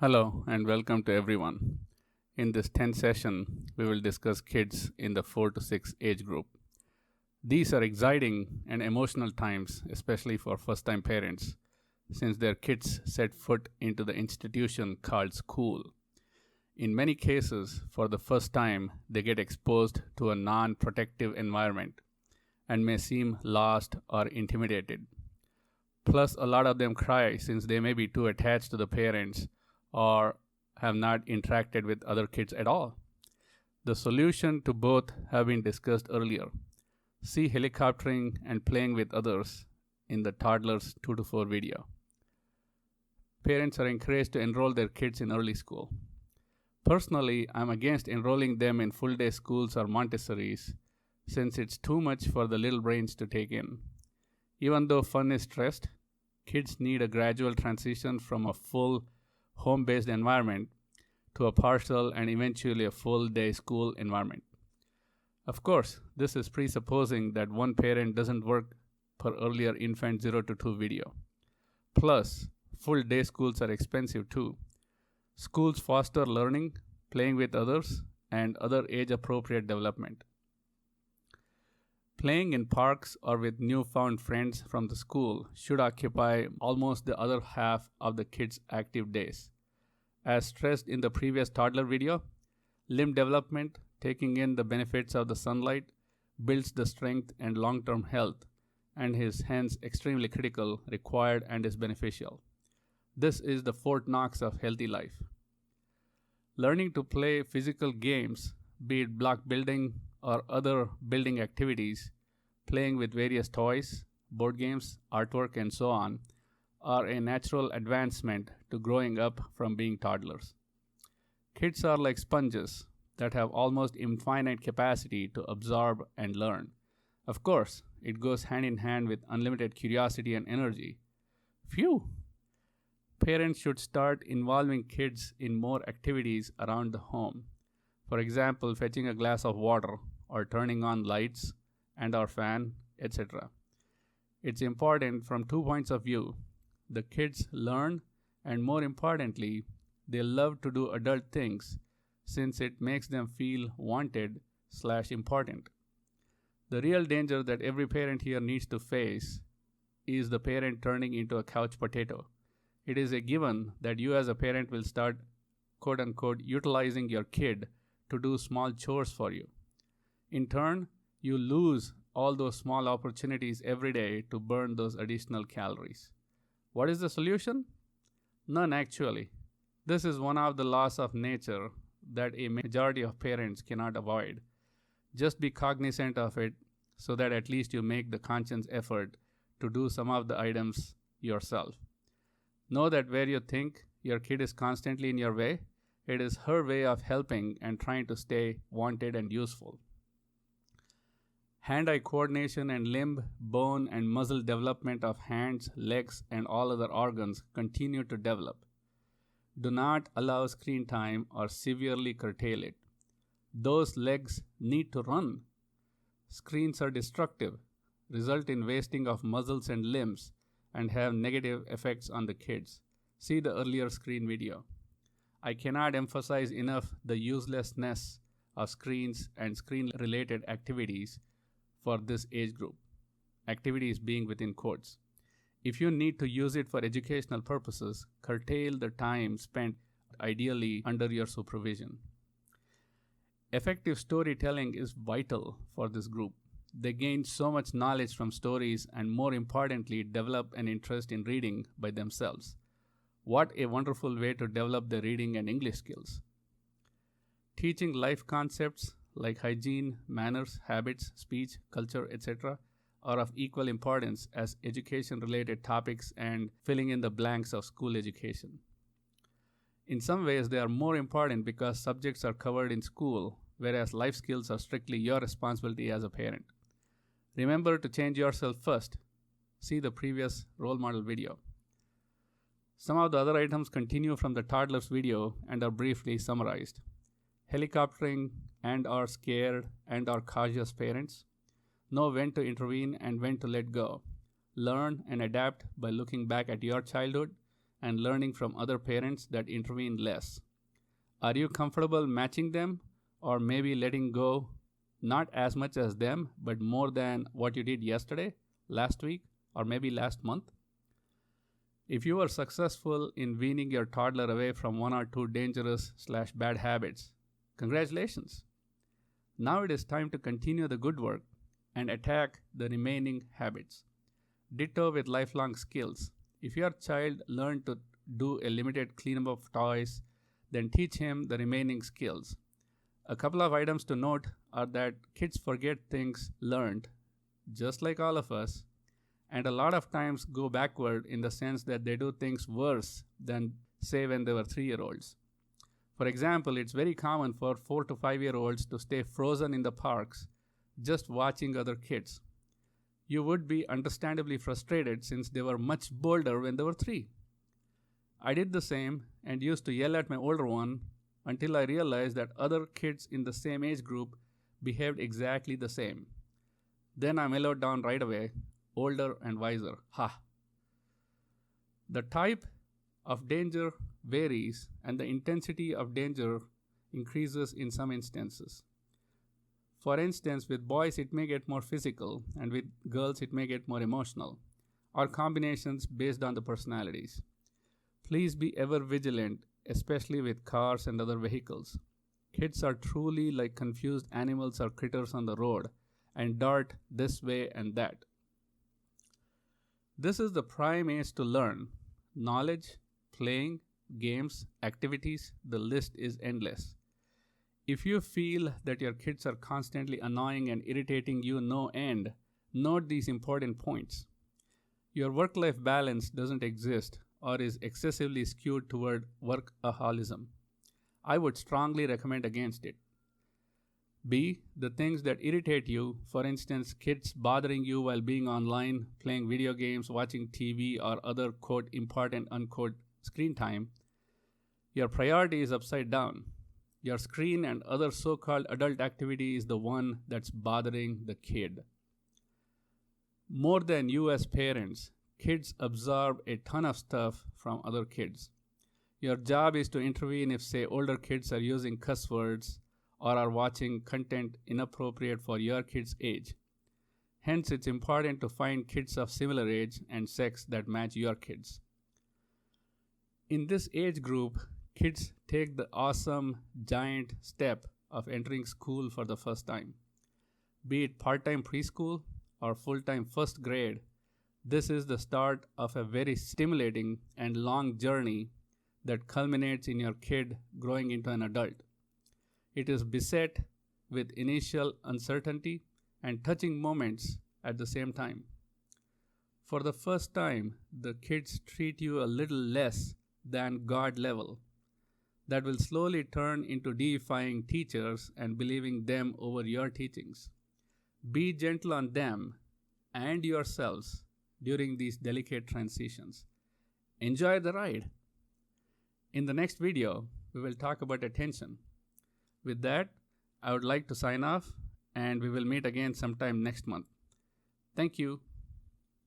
Hello and welcome to everyone. In this 10th session, we will discuss kids in the 4 to 6 age group. These are exciting and emotional times, especially for first time parents, since their kids set foot into the institution called school. In many cases, for the first time, they get exposed to a non protective environment and may seem lost or intimidated. Plus, a lot of them cry since they may be too attached to the parents or have not interacted with other kids at all. The solution to both have been discussed earlier. See helicoptering and playing with others in the toddlers 2 to 4 video. Parents are encouraged to enroll their kids in early school. Personally, I'm against enrolling them in full day schools or Montessori's since it's too much for the little brains to take in. Even though fun is stressed, kids need a gradual transition from a full home based environment to a partial and eventually a full day school environment. Of course, this is presupposing that one parent doesn't work per earlier infant 0 to 2 video. Plus, full day schools are expensive too. Schools foster learning, playing with others, and other age appropriate development. Playing in parks or with newfound friends from the school should occupy almost the other half of the kids' active days. As stressed in the previous toddler video, limb development, taking in the benefits of the sunlight, builds the strength and long-term health, and is hence extremely critical, required, and is beneficial. This is the Fort Knox of healthy life. Learning to play physical games, be it block building or other building activities, playing with various toys, board games, artwork, and so on, are a natural advancement to growing up from being toddlers. Kids are like sponges that have almost infinite capacity to absorb and learn. Of course, it goes hand in hand with unlimited curiosity and energy. Phew! Parents should start involving kids in more activities around the home. For example, fetching a glass of water or turning on lights and or fan, etc. It's important from 2 points of view. The kids learn, and more importantly, they love to do adult things since it makes them feel wanted/important. The real danger that every parent here needs to face is the parent turning into a couch potato. It is a given that you as a parent will start quote unquote utilizing your kid to do small chores for you. In turn, you lose all those small opportunities every day to burn those additional calories. What is the solution? None actually. This is one of the laws of nature that a majority of parents cannot avoid. Just be cognizant of it so that at least you make the conscious effort to do some of the items yourself. Know that where you think your kid is constantly in your way, it is her way of helping and trying to stay wanted and useful. Hand-eye coordination and limb, bone, and muscle development of hands, legs, and all other organs continue to develop. Do not allow screen time or severely curtail it. Those legs need to run. Screens are destructive, result in wasting of muscles and limbs, and have negative effects on the kids. See the earlier screen video. I cannot emphasize enough the uselessness of screens and screen-related activities for this age group. Activities being within quotes. If you need to use it for educational purposes, curtail the time spent ideally under your supervision. Effective storytelling is vital for this group. They gain so much knowledge from stories and, more importantly, develop an interest in reading by themselves. What a wonderful way to develop their reading and English skills. Teaching life concepts like hygiene, manners, habits, speech, culture, etc. are of equal importance as education-related topics and filling in the blanks of school education. In some ways, they are more important because subjects are covered in school, whereas life skills are strictly your responsibility as a parent. Remember to change yourself first. See the previous role model video. Some of the other items continue from the toddlers video and are briefly summarized. Helicoptering and are scared and are cautious parents. Know when to intervene and when to let go. Learn and adapt by looking back at your childhood and learning from other parents that intervene less? Are you comfortable matching them or maybe letting go not as much as them but more than what you did yesterday, last week, or maybe last month? If you are successful in weaning your toddler away from one or two dangerous/bad habits, congratulations! Now it is time to continue the good work and attack the remaining habits. Ditto with lifelong skills. If your child learned to do a limited cleanup of toys, then teach him the remaining skills. A couple of items to note are that kids forget things learned, just like all of us, and a lot of times go backward in the sense that they do things worse than, say, when they were 3-year-olds. For example, it's very common for 4 to 5-year-olds to stay frozen in the parks just watching other kids. You would be understandably frustrated since they were much bolder when they were 3. I did the same and used to yell at my older one until I realized that other kids in the same age group behaved exactly the same. Then I mellowed down right away, older and wiser. Ha! The type of danger varies and the intensity of danger increases in some instances. For instance, with boys it may get more physical and with girls it may get more emotional, or combinations based on the personalities. Please be ever vigilant, especially with cars and other vehicles. Kids are truly like confused animals or critters on the road and dart this way and that. This is the prime age to learn. Knowledge, playing, games, activities, the list is endless. If you feel that your kids are constantly annoying and irritating you no end, note these important points. Your work-life balance doesn't exist or is excessively skewed toward workaholism. I would strongly recommend against it. B. The things that irritate you, for instance, kids bothering you while being online, playing video games, watching TV, or other quote important unquote screen time. Your priority is upside down. Your screen and other so-called adult activity is the one that's bothering the kid. More than you as parents, kids absorb a ton of stuff from other kids. Your job is to intervene if, say, older kids are using cuss words or are watching content inappropriate for your kid's age. Hence, it's important to find kids of similar age and sex that match your kids. In this age group, kids take the awesome, giant step of entering school for the first time. Be it part-time preschool or full-time first grade, this is the start of a very stimulating and long journey that culminates in your kid growing into an adult. It is beset with initial uncertainty and touching moments at the same time. For the first time, the kids treat you a little less than God level. That will slowly turn into deifying teachers and believing them over your teachings. Be gentle on them and yourselves during these delicate transitions. Enjoy the ride. In the next video, we will talk about attention. With that, I would like to sign off and we will meet again sometime next month. Thank you.